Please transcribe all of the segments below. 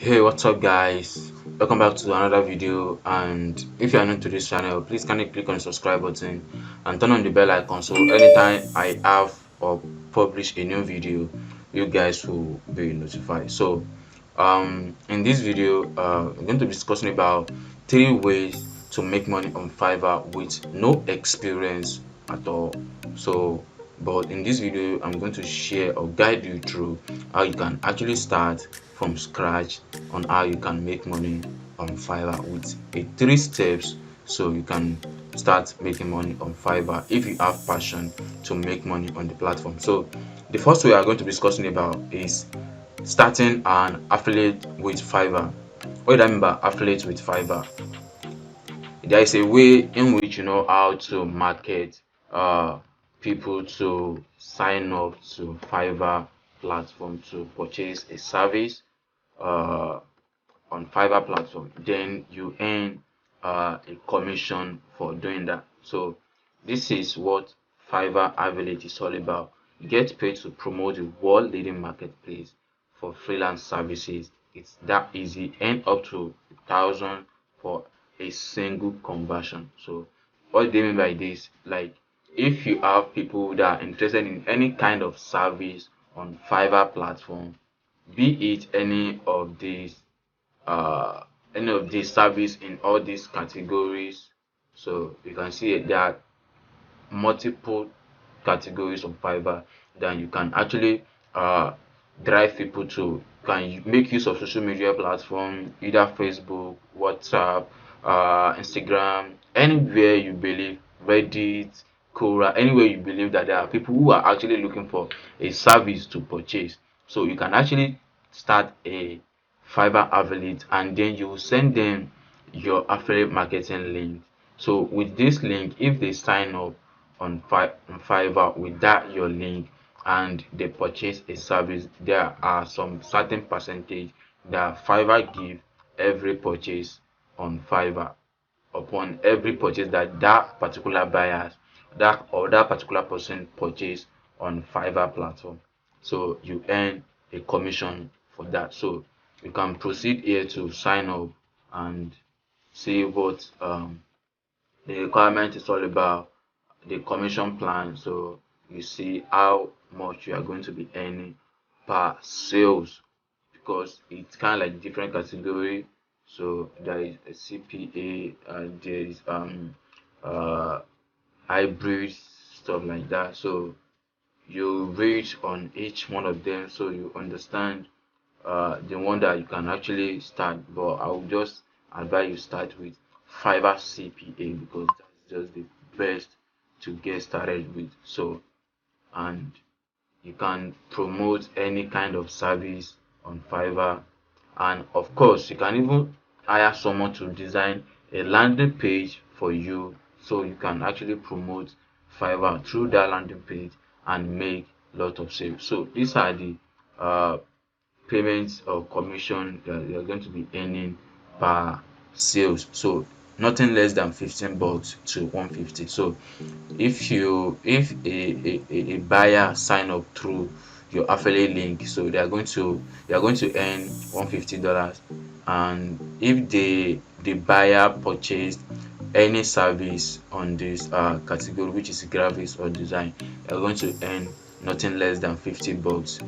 Hey, what's up, guys? Welcome back to another video. And if you are new to this channel, please kindly click on the subscribe button and turn on the bell icon so anytime I have or publish a new video, you guys will be notified. In this video, I'm going to be discussing about 3 ways to make money on Fiverr with no experience at all. But in this video, I'm going to share or guide you through how you can actually start from scratch on how you can make money on Fiverr with a 3 steps so you can start making money on Fiverr if you have passion to make money on the platform. So the first way I'm going to be discussing about is starting an affiliate with Fiverr. What do I mean by affiliate with Fiverr? There is a way in which you know how to market uh people to sign up to Fiverr platform to purchase a service uh on Fiverr platform. Then you earn a commission for doing that. So this is what Fiverr affiliate is all about. You get paid to promote the world leading marketplace for freelance services. It's that easy. Earn up to 1,000 for a single conversion. So what do they mean by this? Like, if you have people that are interested in any kind of service on Fiverr platform, be it uh any of these service in all these categories. So you can see there are multiple categories of Fiverr that you can actually uh drive people to. Can make use of social media platform, either Facebook, WhatsApp, Instagram, anywhere you believe, Reddit, Quora, anywhere you believe that there are people who are actually looking for a service to purchase. So you can actually start a Fiverr affiliate and then you will send them your affiliate marketing link. So with this link, if they sign up on Fiverr with that your link and they purchase a service, there are some certain percentage that Fiverr give every purchase on Fiverr upon every purchase that that particular buyers that particular person purchase on Fiverr platform. So you earn a commission for that. So you can proceed here to sign up and see what the requirement is all about, the commission plan. So you see how much you are going to be earning per sales, because it's kind of like different category. So there is a CPA, there is uh hybrid, stuff like that. So you read on each one of them so you understand the one that you can actually start. But I will just advise you start with Fiverr CPA because that's just the best to get started with. So, and you can promote any kind of service on Fiverr, and of course you can even hire someone to design a landing page for you so you can actually promote Fiverr through that landing page and make lot of sales. So these are the uh payments or commission that you're going to be earning per sales. So nothing less than 15 bucks to 150. So if a buyer sign up through your affiliate link, so they are going to earn $150. And if the buyer purchased any service on this category, which is graphics or design, you're going to earn nothing less than 50 bucks.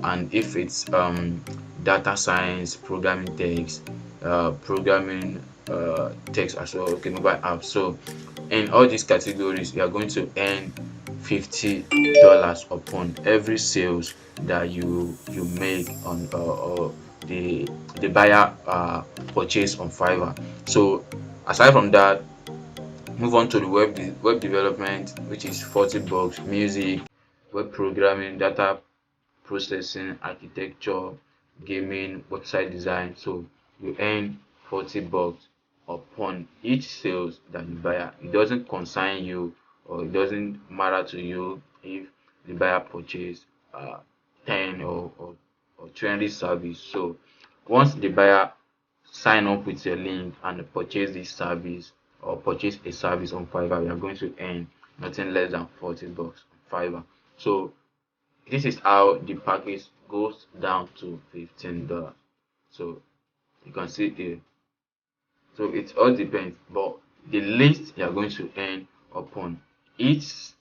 And if it's data science, programming text, programming text as well, okay, mobile apps. So in all these categories you are going to earn $50 upon every sales that you make on or the buyer purchase on Fiverr. So aside from that, move on to the web development, which is 40 bucks. Music, web programming, data processing, architecture, gaming, website design. So you earn 40 bucks upon each sales that you buy. It doesn't concern you, or it doesn't matter to you if the buyer purchase 10 or 20 service. So once the buyer sign up with your link and purchase this service or purchase a service on Fiverr, you are going to earn nothing less than 40 bucks on Fiverr. So this is how the package goes down to $15. So you can see here. So it all depends, but the least you are going to earn upon each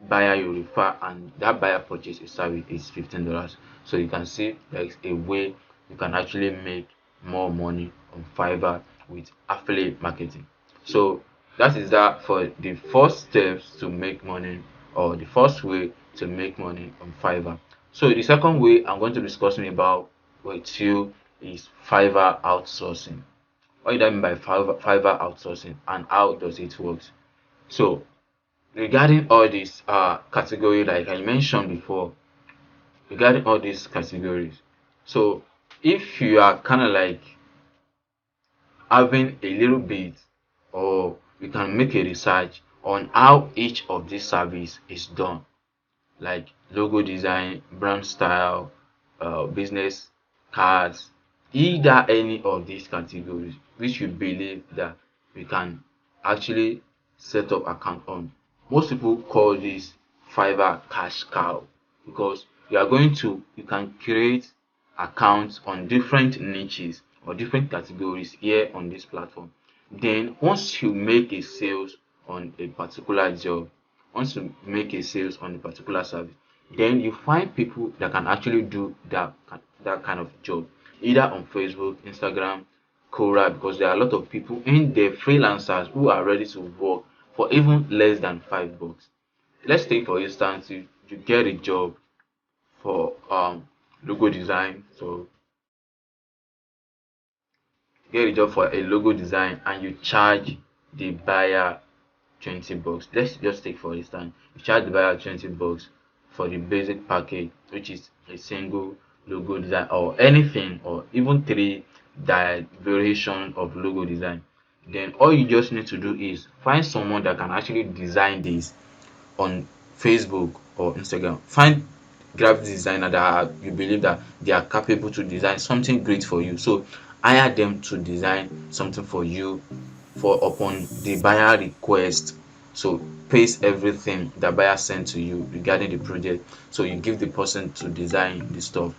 buyer you refer and that buyer purchase a service is $15. So you can see there's a way you can actually make more money on Fiverr with affiliate marketing. So that is that for the first steps to make money, or the first way to make money on Fiverr. So the second way I'm going to be discussing about with you is Fiverr outsourcing. What do I mean by Fiverr outsourcing and how does it work? So regarding all these category, like I mentioned before, regarding all these categories, so if you are kind of like having a little bit, or you can make a research on how each of these service is done, like logo design, brand style, business cards, either any of these categories which you believe that we can actually set up account on. Most people call this Fiverr cash cow, because you can create accounts on different niches or different categories here on this platform. Then once you make a sales on a particular job, once you make a sales on a particular service, then you find people that can actually do that kind of job, either on Facebook, Instagram, Quora, because there are a lot of people in there, freelancers who are ready to work for even less than $5. Let's take for instance, you get a job for logo design. So get a job for a logo design and you charge the buyer $20. Let's just take for instance, you charge the buyer $20 for the basic package, which is a single logo design or anything, or even three variation of logo design. Then all you just need to do is find someone that can actually design this on Facebook or Instagram. Find graphic designer you believe that they are capable to design something great for you. So hire them to design something for you for upon the buyer request. So paste everything the buyer sent to you regarding the project. So you give the person to design the stuff.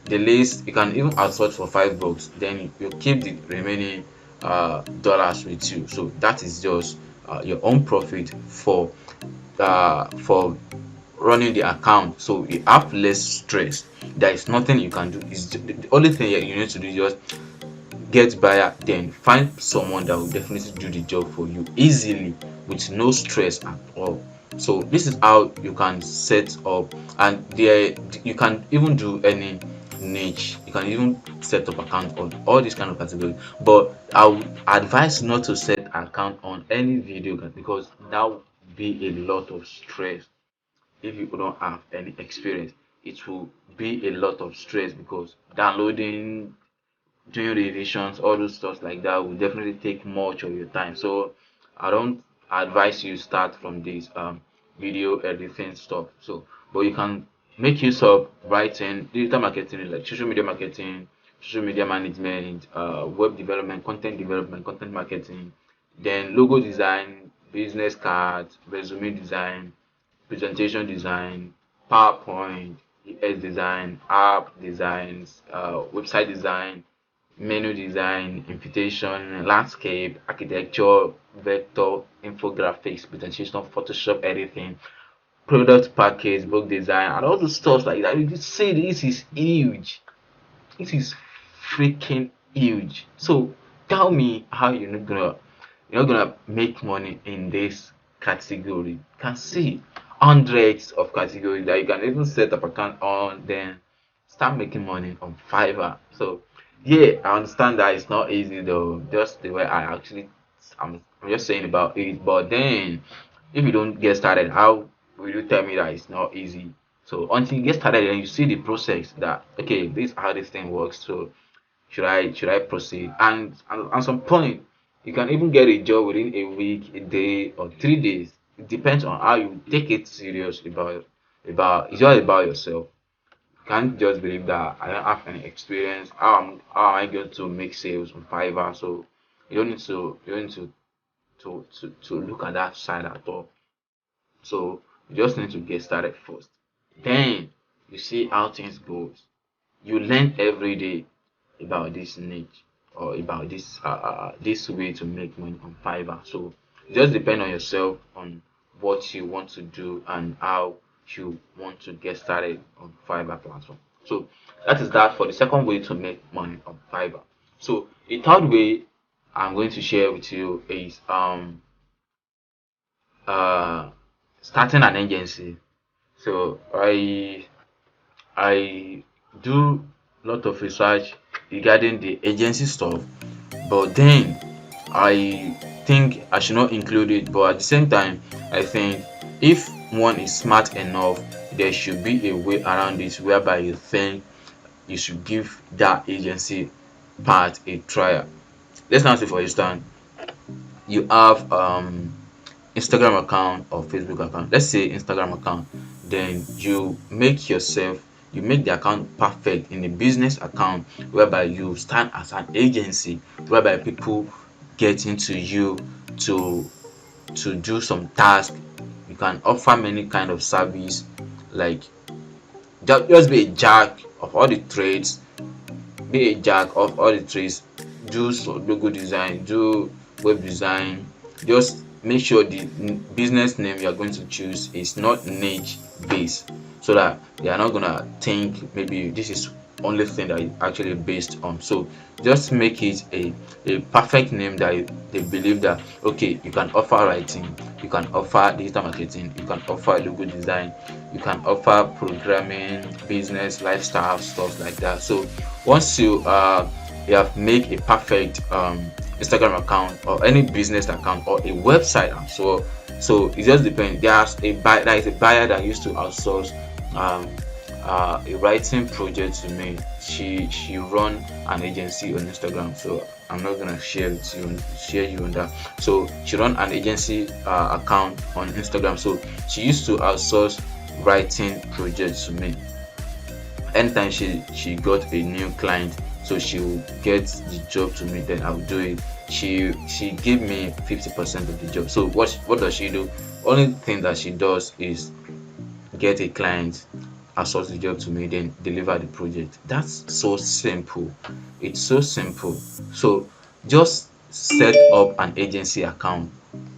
The least you can even outsource for $5, then you keep the remaining dollars with you. So that is just your own profit for running the account, so you have less stress. There is nothing you can do. Is the only thing you need to do is just get buyer, then find someone that will definitely do the job for you easily with no stress at all. So this is how you can set up, and there you can even do any niche. You can even set up account on all these kind of categories, but I would advise not to set account on any video because that would be a lot of stress. If you don't have any experience, it will be a lot of stress, because downloading, doing revisions, all those stuff like that will definitely take much of your time. So I don't advise you start from this video editing stuff. So but you can make use of writing, digital marketing, like social media marketing, social media management, web development, content marketing, then logo design, business cards, resume design, presentation design, PowerPoint, ES design, app designs, website design, menu design, invitation, landscape, architecture, vector, infographics, presentation, Photoshop editing, product package, book design, and all those stuff like that. You can see this is huge. This is freaking huge. So tell me how you're not gonna make money in this category. You can see hundreds of categories that you can even set up account on, then start making money on Fiverr. So yeah, I understand that it's not easy though. Just the way I'm just saying about it. But then if you don't get started, how will you tell me that it's not easy? So until you get started, then you see the process that okay, this is how this thing works. So should I proceed? And at some point, you can even get a job within a week, a day, or 3 days. It depends on how you take it seriously. About it's all about yourself. You can't just believe that I don't have any experience. How am I going to make sales on Fiverr? So you don't need to look at that side at all. So you just need to get started first. Then you see how things goes. You learn every day. about this niche or about this way to make money on Fiverr. So just depend on yourself on what you want to do and how you want to get started on Fiverr platform. So that is that for the second way to make money on Fiverr. So a third way I'm going to share with you is uh starting an agency. So I do a lot of research regarding the agency stuff, but then I think I should not include it. But at the same time, I think if one is smart enough, there should be a way around it whereby you think you should give that agency part a trial. Let's now say, for instance, you have Instagram account or Facebook account. Let's say Instagram account. Then you make the account perfect in a business account whereby you stand as an agency, whereby people get into you to do some task. You can offer many kind of service, like just be a jack of all the trades, do logo design, do web design. Just make sure the business name you are going to choose is not niche based, so that they are not gonna think maybe this is only thing that is actually based on. So just make it a perfect name that they believe that okay, you can offer writing, you can offer digital marketing, you can offer logo design, you can offer programming, business, lifestyle, stuff like that. So once you have made a perfect Instagram account or any business account or a website as well. So it just depends. There is a buyer that used to outsource um, a writing project to me. She run an agency on Instagram, so I'm not gonna share you on that. So she run an agency account on Instagram. So she used to outsource writing projects to me. Anytime she got a new client, so she will get the job to me, then I'll do it. She gave me 50% of the job. So what does she do? Only thing that she does is get a client, outsource the job to me, then deliver the project. That's so simple. It's so simple. So just set up an agency account,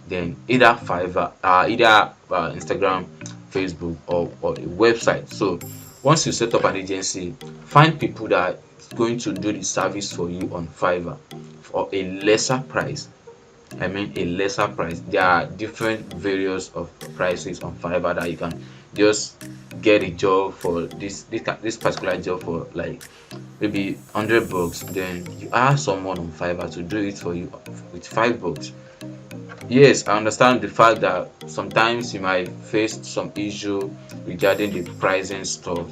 then either Fiverr, Instagram, Facebook, or a website. So once you set up an agency, find people that are going to do the service for you on Fiverr for a lesser price. I mean a lesser price. There are different various of prices on Fiverr that you can just get a job for this particular job for like maybe $100. Then you ask someone on Fiverr to do it for you with $5. Yes, I understand the fact that sometimes you might face some issue regarding the pricing stuff.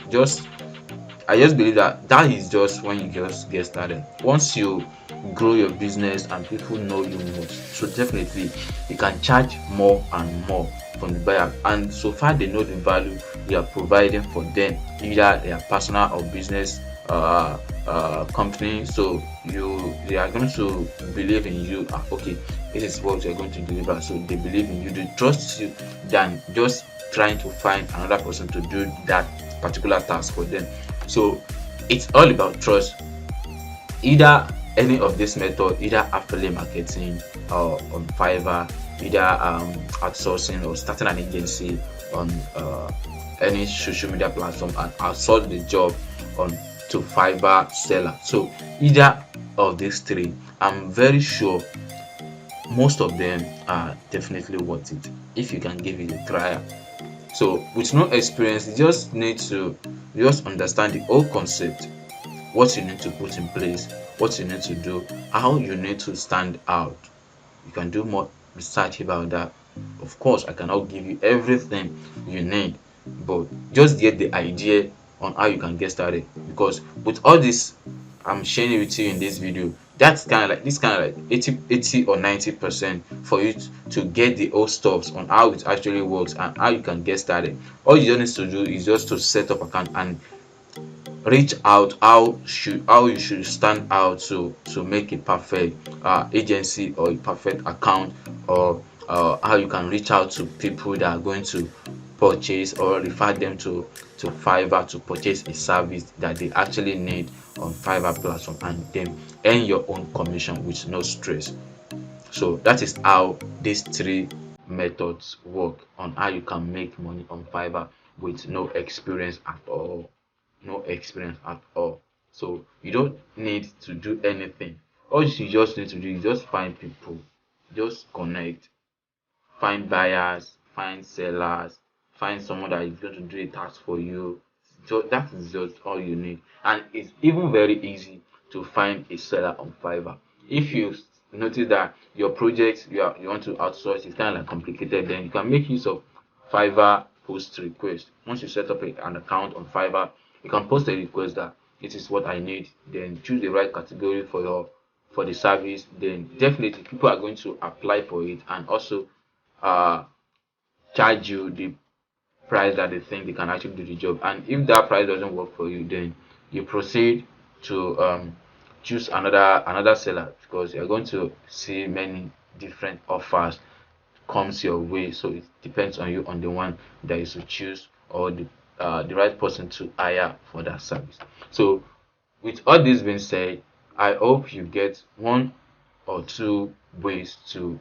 I just believe that that is just when you just get started. Once you grow your business and people know you more, so definitely you can charge more and more from the buyer. And so far they know the value you are providing for them, either their personal or business company. So they are going to believe in you. Okay, this is what you're going to deliver. So they believe in you, they trust you than just trying to find another person to do that particular task for them. So it's all about trust. Either any of this method, either affiliate marketing or on Fiverr, either outsourcing or starting an agency on any social media platform and outsource the job on to Fiverr seller. So either of these three, I'm very sure most of them are definitely worth it if you can give it a trial. So with no experience, you just need to just understand the whole concept, what you need to put in place, what you need to do, how you need to stand out. You can do more research about that. Of course, I cannot give you everything you need, but just get the idea on how you can get started. Because with all this I'm sharing it with you in this video, that's kind of like 80 or 90% for you to get the old stuffs on how it actually works and how you can get started. All you just need to do is just to set up account and reach out how you should stand out to make a perfect agency or a perfect account, or how you can reach out to people that are going to purchase or refer them to Fiverr to purchase a service that they actually need on Fiverr platform, and then earn your own commission with no stress. So that is how these three methods work on how you can make money on Fiverr with no experience at all. No experience at all. So you don't need to do anything. All you just need to do is just find people, just connect, find buyers, find sellers, find someone that is going to do a task for you. So that is just all you need. And it's even very easy to find a seller on Fiverr. If you notice that your project you want to outsource is kind of like complicated, then you can make use of Fiverr post request. Once you set up an account on Fiverr, you can post a request that this is what I need. Then choose the right category for the service. Then definitely people are going to apply for it, and also uh charge you the price that they think they can actually do the job. And if that price doesn't work for you, then you proceed to choose another seller, because you're going to see many different offers comes your way. So it depends on you on the one that is to choose, or the right person to hire for that service. So with all this being said, I hope you get one or two ways to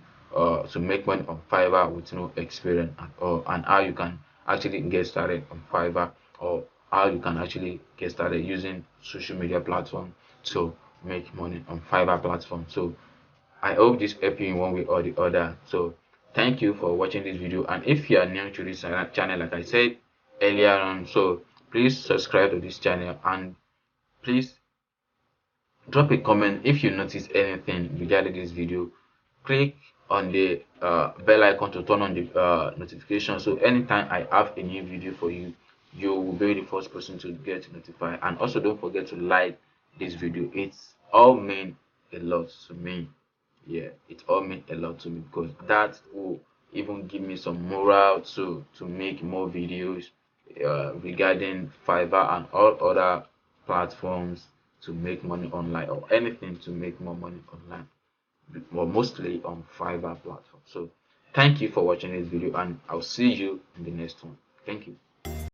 make money on Fiverr with no experience at all, and how you can actually get started on Fiverr, or how you can actually get started using social media platform to make money on Fiverr platform. So I hope this helped you in one way or the other. So thank you for watching this video, and if you are new to this channel, like I said earlier on, so please subscribe to this channel, and please drop a comment if you notice anything regarding this video. Click on the bell icon to turn on the notification, so anytime I have a new video for you, you will be the first person to get notified. And also don't forget to like this video. It's all mean a lot to me. Yeah, it all mean a lot to me, because that will even give me some morale to make more videos regarding Fiverr and all other platforms to make money online, or anything to make more money online, but mostly on Fiverr platform. So thank you for watching this video, and I'll see you in the next one. Thank you.